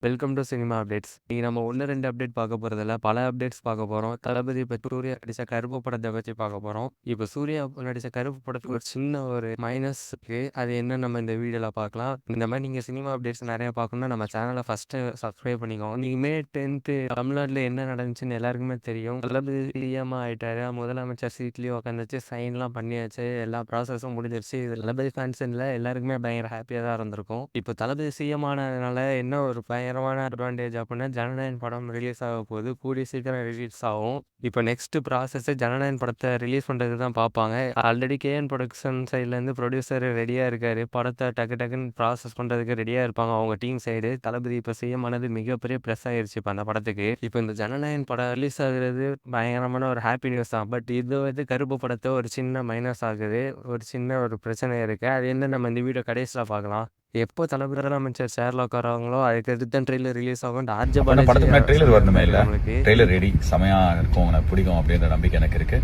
Welcome to cinema updates. இன்னைக்கு நம்ம 1, 2 update பார்க்க போறதில்ல. பல அப்டேட்ஸ் பார்க்க போறோம். தளபதி இப்ப சூர்யா நடிச்ச கருப்பு படத்த பத்தி பார்க்க போறோம். இப்ப சூர்யா நடிச்ச கருப்பு படத்துக்கு ஒரு சின்ன ஒரு மைனஸ் இருக்கு. அது என்னன்னு நம்ம இந்த வீடியோல பார்க்கலாம். இந்த மாரி நீங்க சினிமா அப்டேட்ஸ் நெறைய பார்க்கணும்னா நம்ம சேனல ஃபர்ஸ்ட்டு சப்ஸ்கிரைப் பண்ணிக்கோங்க. இன்னைக்கு மே 10த் தமிழ்நாட்டுல என்ன நடந்துச்சுன்னு எல்லாருக்குமே தெரியும். தளபதி சிஎம் ஆயிட்டாரு. முதலமைச்சர் சீட்லயும் உட்காந்து வச்சு சைன்லாம் பண்ணியாச்சு. எல்லா ப்ராசஸும் முடிஞ்சிருச்சு. இது தளபதி ஃபேன்ஸ் இல்ல எல்லாருக்குமே பயங்கர ஹேப்பியா தான் இருந்திருக்கும். இப்போ தளபதி சிஎம் ஆனதுனால என்ன ஒரு பயங்கரமான அட்வான்டேஜ் அப்படின்னா ஜனநாயகன் படம் ரிலீஸ் ஆக போகுது. கூடிய சீக்கிரம் ரிலீஸ் ஆகும். இப்போ நெக்ஸ்ட் ப்ராசஸ் ஜனநாயகன் படத்தை ரிலீஸ் பண்ணுறது தான் பார்ப்பாங்க. ஆல்ரெடி கேஎன் ப்ரொடக்ஷன் சைட்லேருந்து ப்ரொடியூசர் ரெடியாக இருக்காரு. படத்தை டக்குன்னு ப்ராசஸ் பண்ணுறதுக்கு ரெடியாக இருப்பாங்க அவங்க டீம் சைடு. தளபதி இப்போ சிஎம் ஆனது மிகப்பெரிய ப்ளஸ் ஆயிருச்சு இப்போ அந்த படத்துக்கு. இப்போ இந்த ஜனநாயகன் படம் ரிலீஸ் ஆகுறது பயங்கரமான ஒரு ஹாப்பி நியூஸ் தான். பட் இது வந்து கருப்பு படத்தை ஒரு சின்ன மைனஸ் ஆகுது. ஒரு சின்ன ஒரு பிரச்சனை இருக்குது. அது என்ன நம்ம இந்த வீடியோ கடைசியில் பார்க்கலாம். எப்போ தளபதி முதலமைச்சர் சேர்ல உட்காராங்களோ அதுக்கு அடுத்த ட்ரெய்லர் ரிலீஸ் ஆகும். ஆர்ஜே பாலாஜி படத்துக்கு ட்ரெய்லர் வரணுமே இல்ல, நம்மளுக்கு ட்ரெய்லர் ரெடி செமையா இருக்கும், எனக்கு பிடிக்கும் அப்படின்ற நம்பிக்கை எனக்கு இருக்கு.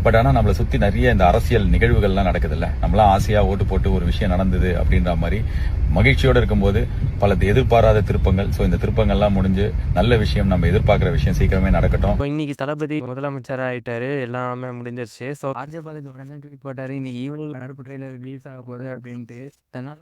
பட் ஆனா நம்மளை சுத்தி நிறைய இந்த அரசியல் நிகழ்வுகள்லாம் நடக்குது இல்ல, நம்மளாம் ஆசையா ஓட்டு போட்டு ஒரு விஷயம் நடந்தது அப்படின்ற மாதிரி மகிழ்ச்சியோட இருக்கும்போது பல எதிர்பாராத திருப்பங்கள். ஸோ இந்த திருப்பங்கள்லாம் முடிஞ்சு நல்ல விஷயம், நம்ம எதிர்பார்க்குற விஷயம் சீக்கிரமே நடக்கட்டும். இன்னைக்கு தளபதி முதலமைச்சர் ஆயிட்டாரு, எல்லாமே முடிஞ்சிருச்சு. ஸோ ஆர்ஜே பாலாஜி உடனே ட்வீட் போட்டாரு, இன்னைக்கு ஈவினிங் கருப்பு ட்ரெய்லர் ரிலீஸ் ஆக போகுது அப்படின்ட்டு. அதனால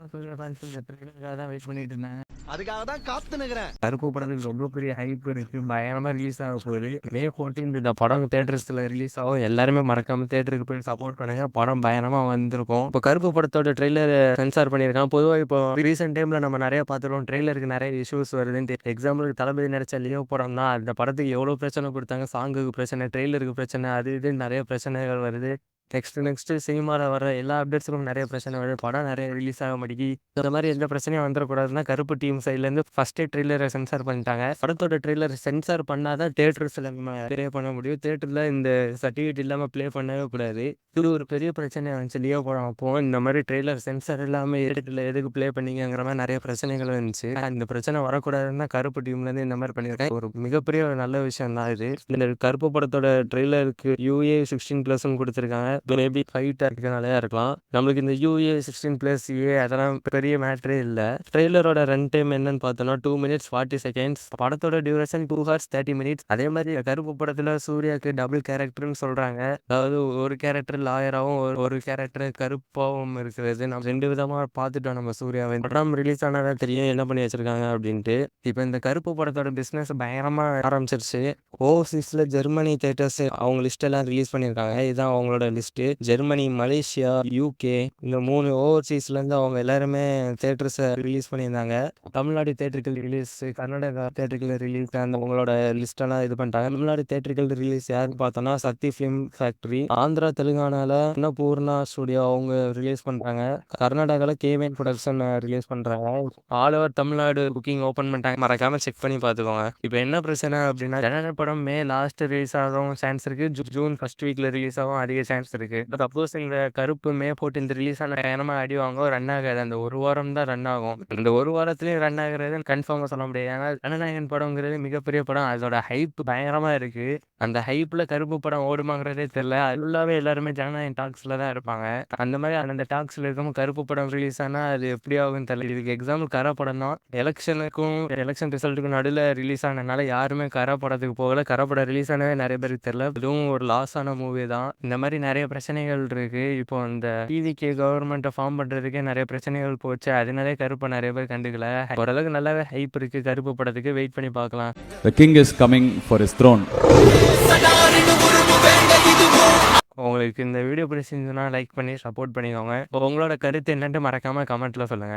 ட்ரெய்லருக்காக தான் வெயிட் பண்ணிட்டு இருந்தேன். அதுக்காக தான் காத்து நிக்கிறேன். கருப்பு படத்துக்கு ரொம்ப பெரிய ஹைப் இருக்கு. பயங்கரமா ரிலீஸ் ஆக போகுது. மே 14 இந்த படம் தியேட்டர்ஸ்ல ரிலீஸ் ஆகும். எல்லாருமே மறக்காம தியேட்டருக்கு போய் சப்போர்ட் பண்ணுங்க. படம் பயங்கரமா வந்திருக்கும். இப்போ கருப்பு படத்தோட ட்ரெய்லர் சென்சார் பண்ணியிருக்கான். பொதுவாக இப்போ ரீசெண்ட் டைம்ல நம்ம நிறைய பார்த்துருவோம், ட்ரெய்லருக்கு நிறைய இஷ்யூஸ் வருதுன்ட்டு. எக்ஸாம்பிளுக்கு தளபதி நடிச்ச லியோ படம் தான். அந்த படத்துக்கு எவ்வளோ பிரச்சனை கொடுத்தாங்க. சாங்குக்கு பிரச்சனை, ட்ரெய்லருக்கு பிரச்சனை, அது இதுன்னு நிறைய பிரச்சனைகள் வருது. நெக்ஸ்ட் சினிமாவில் வர எல்லா அப்டேட்ஸுக்கும் நிறைய பிரச்சனை வருது. படம் நிறைய ரிலீஸ் ஆக மாட்டேங்கி. இந்த மாதிரி எந்த பிரச்சனையும் வந்துடக்கூடாதுன்னா கருப்பு டீம் சைட்லேருந்து ஃபஸ்ட்டே ட்ரெய்லரை சென்சார் பண்ணிட்டாங்க. படத்தோட ட்ரெய்லர் சென்சார் பண்ணாதான் தேட்டர்ஸில் நம்ம ப்ளே பண்ண முடியும். தேட்டரில் இந்த சர்டிஃபிகேட் இல்லாமல் ப்ளே பண்ணவே கூடாது. இது ஒரு பெரிய பிரச்சனை வந்துச்சு லியோ படம். அப்போ இந்த மாதிரி ட்ரெய்லர் சென்சார் இல்லாமல் தேட்டரில் எதுக்கு ப்ளே பண்ணிங்கிற மாதிரி நிறைய பிரச்சனைகள் இருந்துச்சு. இந்த பிரச்சனை வரக்கூடாதுன்னா கருப்பு டீம்லேருந்து இந்த மாதிரி பண்ணியிருக்காங்க. ஒரு மிகப்பெரிய ஒரு நல்ல விஷயம் தான் இது. இந்த கருப்பு படத்தோட ட்ரெய்லருக்கு UA16+ கொடுத்துருக்காங்க. மேபி ஃபைட்டாக இருக்கிறனாலே இருக்கலாம். நம்மளுக்கு இந்த UA16+A அதெல்லாம் பெரிய மேட்ரே இல்லை. ட்ரெய்லரோட ரன் டைம் என்னன்னு பார்த்தோன்னா 2 minutes 40 seconds. படத்தோட டியூரேஷன் 2 hours 30 minutes. அதே மாதிரி கருப்பு படத்தில் சூர்யாவுக்கு டபுள் கேரக்டர்னு சொல்கிறாங்க. அதாவது ஒரு கேரக்டர் லாயராகவும் ஒரு கேரக்டர் கருப்பாகவும் இருக்கிறது. நம்ம 2 விதமாக பார்த்துட்டோம் நம்ம சூர்யாவை. படம் ரிலீஸ் ஆனாதான் தெரியும் என்ன பண்ணி வச்சிருக்காங்க அப்படின்ட்டு. இப்போ இந்த கருப்பு படத்தோட பிஸ்னஸ் பயங்கரமாக ஆரம்பிச்சிருச்சு. ஓவர்சீஸில் ஜெர்மனி தேட்டர்ஸ் அவங்க லிஸ்டெல்லாம் ரிலீஸ் பண்ணியிருக்காங்க. இதுதான் அவங்களோட லிஸ்ட்டு. ஜெர்மனி, மலேசியா, UK இந்த 3 ஓவர்சீஸ்லேருந்து அவங்க எல்லாருமே தேட்டர்ஸை ரிலீஸ் பண்ணியிருந்தாங்க. தமிழ்நாடு தேட்டர்கள் ரிலீஸ், கர்நாடகா தேட்டர்கள் ரிலீஸ், அந்த உங்களோட லிஸ்டெல்லாம் இது பண்ணிட்டாங்க. தமிழ்நாடு தேட்டர்கள் ரிலீஸ் யாருன்னு பார்த்தோன்னா சக்தி ஃபிலிம் ஃபேக்ட்ரி. ஆந்திரா தெலுங்கானாவில் அன்னபூர்ணா ஸ்டுடியோ அவங்க ரிலீஸ் பண்ணுறாங்க. கர்நாடகாவில் கேஎன் ப்ரொடக்ஷன் ரிலீஸ் பண்ணுறாங்க. All over Tamil Nadu booking open பண்ணிட்டாங்க. மறக்காமல் செக் பண்ணி பார்த்துக்கோங்க. இப்போ என்ன பிரச்சனை அப்படின்னா ஜனநாயகன் படம் மே லாஸ்ட் ரிலீஸ் ஆகும் சான்ஸ் இருக்குது. ஜூன் ஃபர்ஸ்ட் வீக்கில் ரிலீஸ் ஆகும் அதிக சான்ஸ் இருக்குது. சப்போஸ் இந்த கருப்பு மே 14 ரிலீஸ் ஆன பயணமாக அடி வாங்க ரன் ஆகாது. அந்த ஒரு வாரம் தான் ரன் ஆகும். இந்த ஒரு வாரத்துலேயும் ரன் ஆகுறது கன்ஃபார்மாக சொல்ல முடியாது. ஏன்னா ஜனநாயகன் படங்கிறது மிகப்பெரிய படம். அதோட ஹைப் பயங்கரமாக இருக்குது. அந்த ஹைப்பில் கருப்பு படம் ஓடுமாங்கிறதே தெரியல. ஃபுல்லாகவே எல்லாருமே ஜனநாயகன் டாக்ஸில் தான் இருப்பாங்க. அந்த மாதிரி அந்த டாக்ஸில் இருக்கும் கருப்பு படம் ரிலீஸ் ஆனால் அது எப்படி ஆகும்னு தெரியல. இதுக்கு எக்ஸாம்பிள் கரை படம் தான். எலெக்ஷன் ரிசல்ட்டுக்கும் நடுவில் ரிலீஸ் ஆனதுனால யாருமே கரை படத்துக்கு போகல. கரை படம் ரிலீஸ் ஆனவே நிறைய பேருக்கு தெரியல. இதுவும் ஒரு லாஸ் ஆன மூவி தான். இந்த மாதிரி நிறைய பிரச்சனைகள் இருக்கு. இப்போ இந்த டிவிக்கு கவர்மெண்ட்டை ஃபார்ம் பண்ணுறதுக்கே நிறைய பிரச்சனைகள் போச்சு. அதனாலே கருப்பை நிறைய பேர் கண்டுக்கல. ஓரளவுக்கு நல்லாவே ஹைப் இருக்கு கருப்பு படத்துக்கு. வெயிட் பண்ணி பார்க்கலாம். The king is coming for his throne. உங்களுக்கு இந்த வீடியோ பிடிச்சிருந்துச்சுன்னா லைக் பண்ணி சப்போர்ட் பண்ணிக்கோங்க. உங்களோட கருத்து என்னன்ட்டு மறக்காம கமெண்ட்ல சொல்லுங்க.